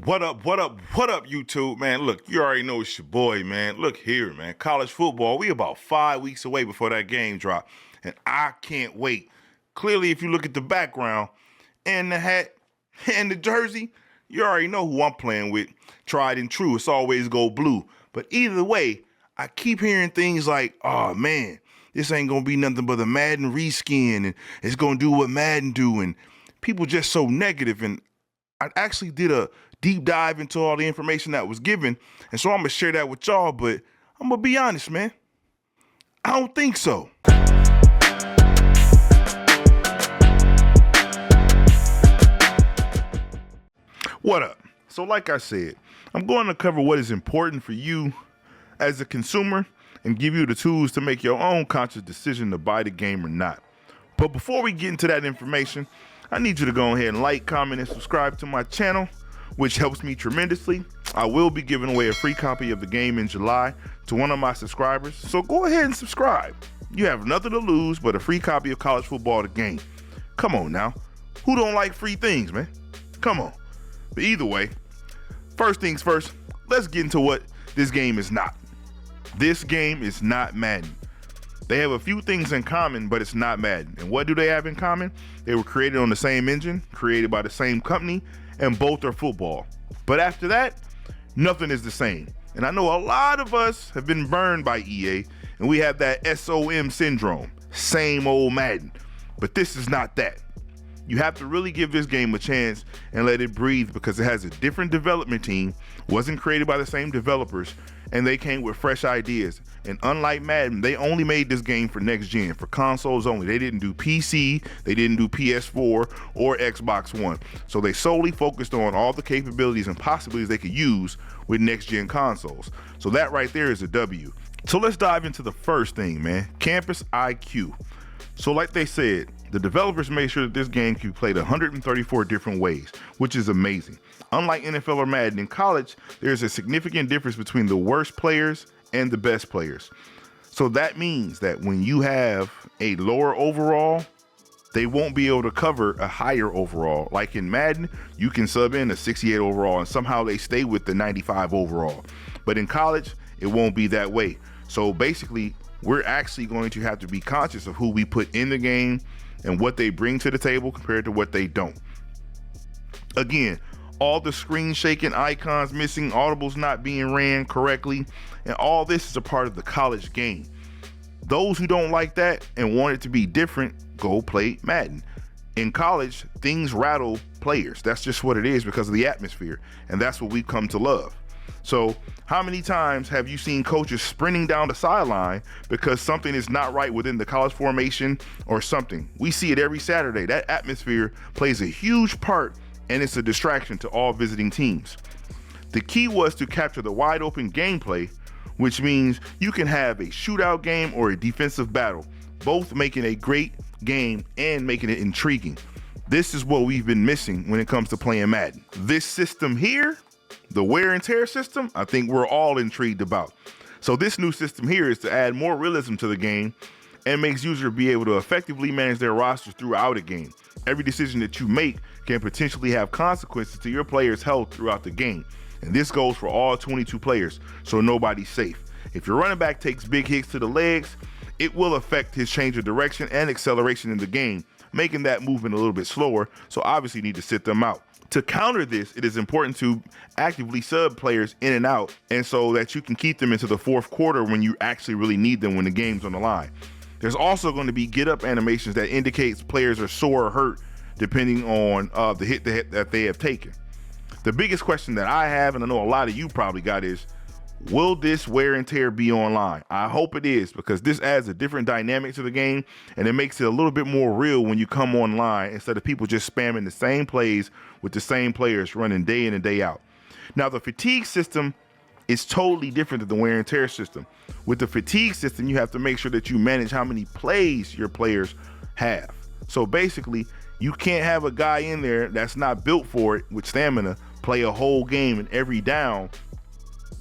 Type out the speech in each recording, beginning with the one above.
What up, YouTube, man? Look, you already know it's your boy, man. Look here, man. College football, we about 5 weeks away before that game drop, and I can't wait. Clearly, if you look at the background and the hat and the jersey, you already know who I'm playing with. Tried and true, it's always go blue. But either way, I keep hearing things like, oh, man, this ain't going to be nothing but a Madden reskin, and it's going to do what Madden do, and people just so negative, and I actually did a deep dive into all the information that was given, and so I'm going to share that with y'all, but I'm going to be honest, man. I don't think so. What up? So like I said, I'm going to cover what is important for you as a consumer and give you the tools to make your own conscious decision to buy the game or not. But before we get into that information, I need you to go ahead and like, comment, and subscribe to my channel, which helps me tremendously. I will be giving away a free copy of the game in July to one of my subscribers, so go ahead and subscribe. You have nothing to lose but a free copy of College Football the Game. Come on now. Who don't like free things, man? Come on. But either way, first things first, let's get into what this game is not. This game is not Madden. They have a few things in common, but it's not Madden. And what do they have in common? They were created on the same engine, created by the same company, and both are football. But after that, nothing is the same. And I know a lot of us have been burned by EA, and we have that SOM syndrome, same old Madden. But this is not that. You have to really give this game a chance and let it breathe because it has a different development team, wasn't created by the same developers, and they came with fresh ideas. And unlike Madden, they only made this game for next gen, for consoles only. They didn't do PC, they didn't do PS4 or Xbox One. So they solely focused on all the capabilities and possibilities they could use with next gen consoles. So that right there is a W. So let's dive into the first thing, man. Campus IQ. So like they said, the developers made sure that this game can be played 134 different ways, which is amazing. Unlike NFL or Madden, in college, there's a significant difference between the worst players and the best players. So that means that when you have a lower overall, they won't be able to cover a higher overall. Like in Madden, you can sub in a 68 overall and somehow they stay with the 95 overall. But in college, it won't be that way. So basically, we're actually going to have to be conscious of who we put in the game and what they bring to the table compared to what they don't. Again, all the screen shaking, icons missing, audibles not being ran correctly, and all this is a part of the college game. Those who don't like that and want it to be different, go play Madden. In college, things rattle players. That's just what it is because of the atmosphere, and that's what we've come to love. So how many times have you seen coaches sprinting down the sideline because something is not right within the college formation or something? We see it every Saturday. That atmosphere plays a huge part, and it's a distraction to all visiting teams. The key was to capture the wide open gameplay, which means you can have a shootout game or a defensive battle, both making a great game and making it intriguing. This is what we've been missing when it comes to playing Madden. This system here, the wear and tear system, I think we're all intrigued about. So this new system here is to add more realism to the game and makes users be able to effectively manage their rosters throughout a game. Every decision that you make can potentially have consequences to your player's health throughout the game. And this goes for all 22 players, so nobody's safe. If your running back takes big hits to the legs, it will affect his change of direction and acceleration in the game, making that movement a little bit slower, so obviously you need to sit them out. To counter this, it is important to actively sub players in and out, and so that you can keep them into the fourth quarter when you actually really need them when the game's on the line. There's also going to be get up animations that indicates players are sore or hurt depending on the hit that they have taken. The biggest question that I have, and I know a lot of you probably got, is will this wear and tear be online? I hope it is, because this adds a different dynamic to the game and it makes it a little bit more real when you come online instead of people just spamming the same plays with the same players running day in and day out. Now, the fatigue system is totally different than the wear and tear system. With the fatigue system, you have to make sure that you manage how many plays your players have. So basically, you can't have a guy in there that's not built for it with stamina play a whole game and every down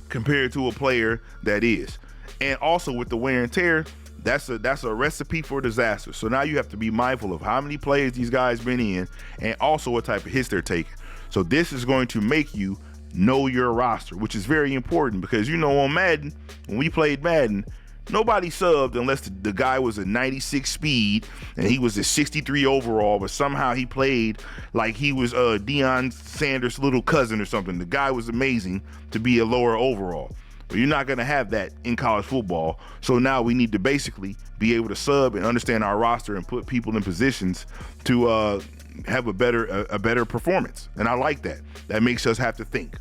compared to a player that is. And also with the wear and tear, that's a recipe for disaster. So now you have to be mindful of how many plays these guys been in and also what type of hits they're taking. So this is going to make you know your roster, which is very important because, you know, on Madden, when we played Madden, nobody subbed unless the guy was a 96 speed and he was a 63 overall, but somehow he played like he was Deion Sanders' little cousin or something. The guy was amazing to be a lower overall. But you're not going to have that in college football. So now we need to basically be able to sub and understand our roster and put people in positions to have a better performance. And I like that. That makes us have to think.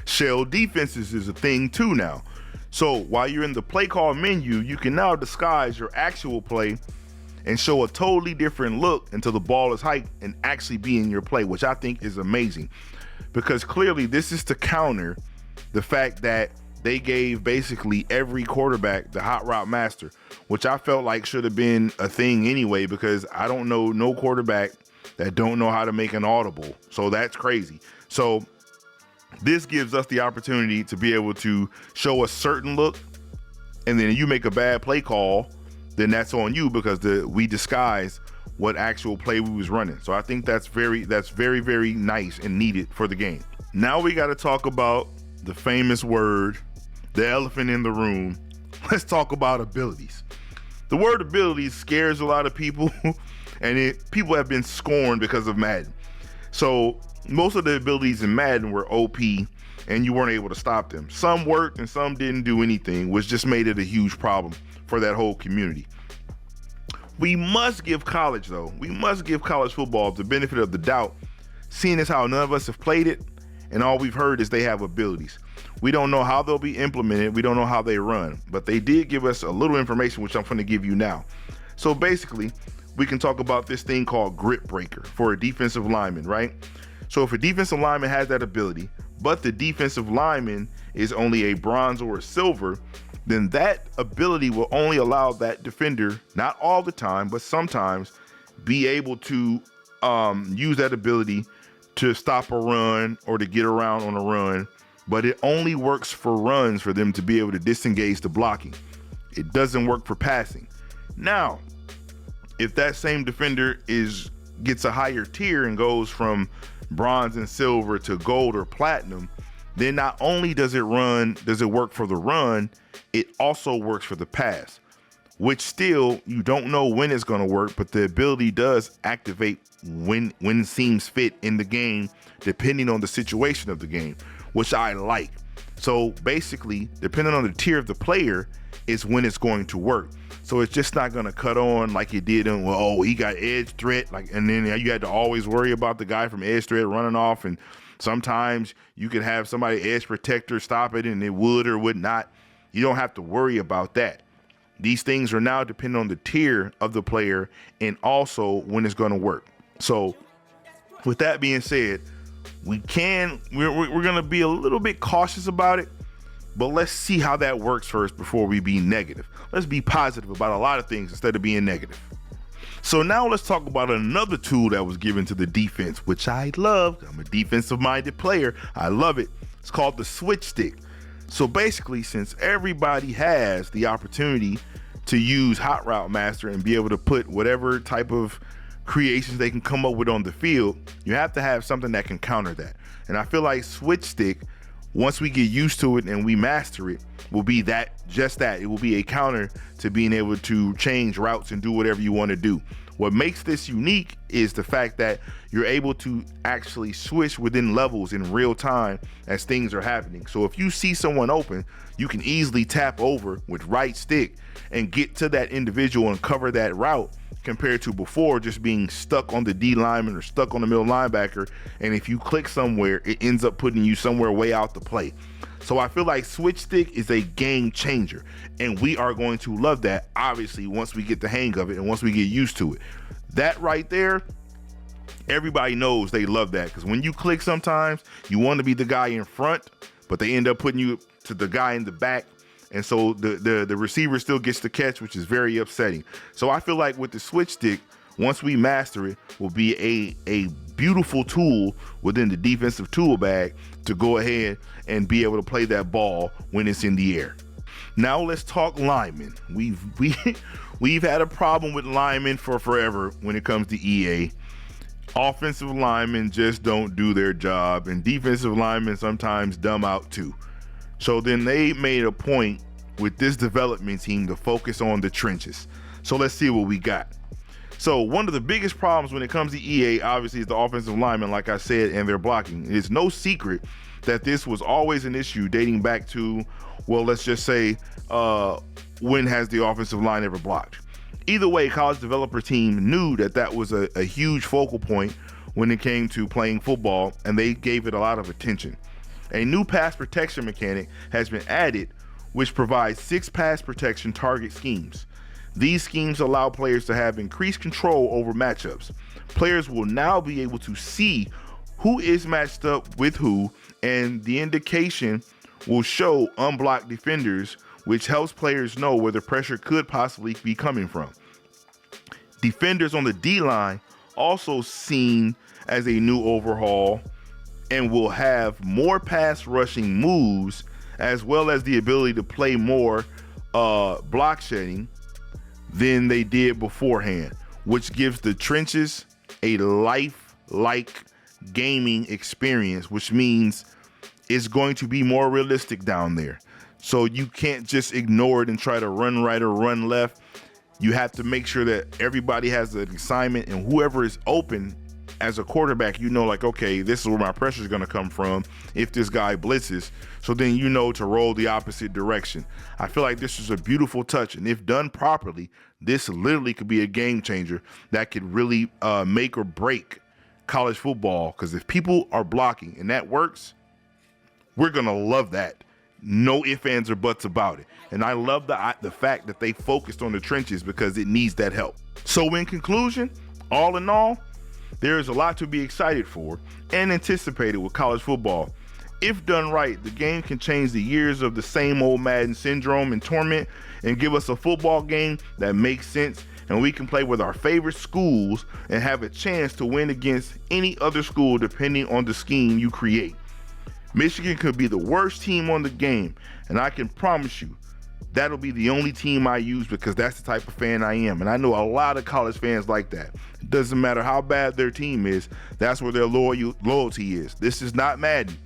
Shell defenses is a thing too now. So while you're in the play call menu, you can now disguise your actual play and show a totally different look until the ball is hiked and actually be in your play, which I think is amazing. Because clearly this is to counter the fact that they gave basically every quarterback the hot route master, which I felt like should have been a thing anyway, because I don't know no quarterback that don't know how to make an audible. So that's crazy. So this gives us the opportunity to be able to show a certain look, and then you make a bad play call, then that's on you because we disguise what actual play we was running. So I think that's very, very nice and needed for the game. Now we got to talk about the famous word, the elephant in the room. Let's talk about abilities. The word abilities scares a lot of people, and people have been scorned because of Madden. So most of the abilities in Madden were OP, and you weren't able to stop them. Some worked and some didn't do anything, which just made it a huge problem for that whole community. We must give college football the benefit of the doubt, seeing as how none of us have played it, and all we've heard is they have abilities. We don't know how they'll be implemented. We don't know how they run, but they did give us a little information, which I'm going to give you now. So basically, we can talk about this thing called Grip Breaker for a defensive lineman, right? So if a defensive lineman has that ability, but the defensive lineman is only a bronze or a silver, then that ability will only allow that defender, not all the time, but sometimes, be able to use that ability to stop a run or to get around on a run, but it only works for runs for them to be able to disengage the blocking. It doesn't work for passing. Now, if that same defender gets a higher tier and goes from bronze and silver to gold or platinum, then not only does it work for the run, it also works for the pass, which still you don't know when it's going to work, but the ability does activate when it seems fit in the game, depending on the situation of the game, which I like. So basically, depending on the tier of the player is when it's going to work. So it's just not going to cut on like it did in, he got edge threat, and then you had to always worry about the guy from edge threat running off, and sometimes you could have somebody edge protector stop it and it would or would not. You don't have to worry about that. These things are now dependent on the tier of the player and also when it's going to work. So with that being said, we're going to be a little bit cautious about it, but let's see how that works first before we be negative. Let's be positive about a lot of things instead of being negative. So now let's talk about another tool that was given to the defense, which I love. I'm a defensive-minded player. I love it. It's called the switch stick. So basically, since everybody has the opportunity to use Hot Route Master and be able to put whatever type of creations they can come up with on the field, you have to have something that can counter that. And I feel like switch stick, once we get used to it and we master it, will be just that. It will be a counter to being able to change routes and do whatever you want to do. What makes this unique is the fact that you're able to actually switch within levels in real time as things are happening. So if you see someone open, you can easily tap over with right stick and get to that individual and cover that route, compared to before just being stuck on the D lineman or stuck on the middle linebacker. And if you click somewhere, it ends up putting you somewhere way out the play. So I feel like switch stick is a game changer, and we are going to love that, obviously, once we get the hang of it and once we get used to it. That right there, everybody knows they love that, because when you click sometimes, you want to be the guy in front, but they end up putting you to the guy in the back. And so the receiver still gets the catch, which is very upsetting. So I feel like with the switch stick, once we master it, will be a beautiful tool within the defensive tool bag to go ahead and be able to play that ball when it's in the air. Now let's talk linemen. We've had a problem with linemen for forever when it comes to EA. Offensive linemen just don't do their job, and defensive linemen sometimes dumb out too. So then they made a point with this development team to focus on the trenches. So let's see what we got. So one of the biggest problems when it comes to EA, obviously, is the offensive linemen, like I said, and their blocking. It's no secret that this was always an issue dating back to, well, let's just say, when has the offensive line ever blocked? Either way, college developer team knew that that was a huge focal point when it came to playing football, and they gave it a lot of attention. A new pass protection mechanic has been added, which provides 6 pass protection target schemes. These schemes allow players to have increased control over matchups. Players will now be able to see who is matched up with who, and the indication will show unblocked defenders, which helps players know where the pressure could possibly be coming from. Defenders on the D-line also seen as a new overhaul and will have more pass rushing moves, as well as the ability to play more block shedding than they did beforehand, which gives the trenches a life-like gaming experience, which means it's going to be more realistic down there. So you can't just ignore it and try to run right or run left. You have to make sure that everybody has an assignment, and whoever is open as a quarterback, you know, like, okay, this is where my pressure is going to come from if this guy blitzes. So then you know to roll the opposite direction. I feel like this is a beautiful touch, and if done properly, this literally could be a game changer that could really make or break college football. Because if people are blocking and that works, we're going to love that. No ifs, ands, or buts about it. And I love the fact that they focused on the trenches because it needs that help. So in conclusion, all in all, there is a lot to be excited for and anticipated with college football. If done right, the game can change the years of the same old Madden syndrome and torment and give us a football game that makes sense, and we can play with our favorite schools and have a chance to win against any other school depending on the scheme you create. Michigan could be the worst team on the game, and I can promise you that'll be the only team I use because that's the type of fan I am. And I know a lot of college fans like that. It doesn't matter how bad their team is, that's where their loyalty is. This is not Madden.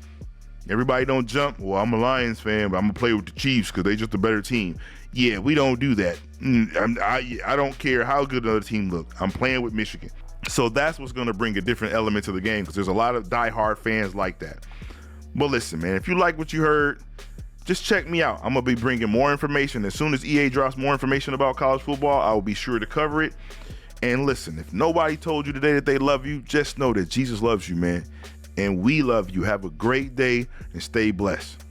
Everybody don't jump, well, I'm a Lions fan, but I'm going to play with the Chiefs because they're just a better team. Yeah, we don't do that. I don't care how good another team looks. I'm playing with Michigan. So that's what's going to bring a different element to the game because there's a lot of diehard fans like that. But listen, man, if you like what you heard, just check me out. I'm going to be bringing more information. As soon as EA drops more information about college football, I will be sure to cover it. And listen, if nobody told you today that they love you, just know that Jesus loves you, man. And we love you. Have a great day and stay blessed.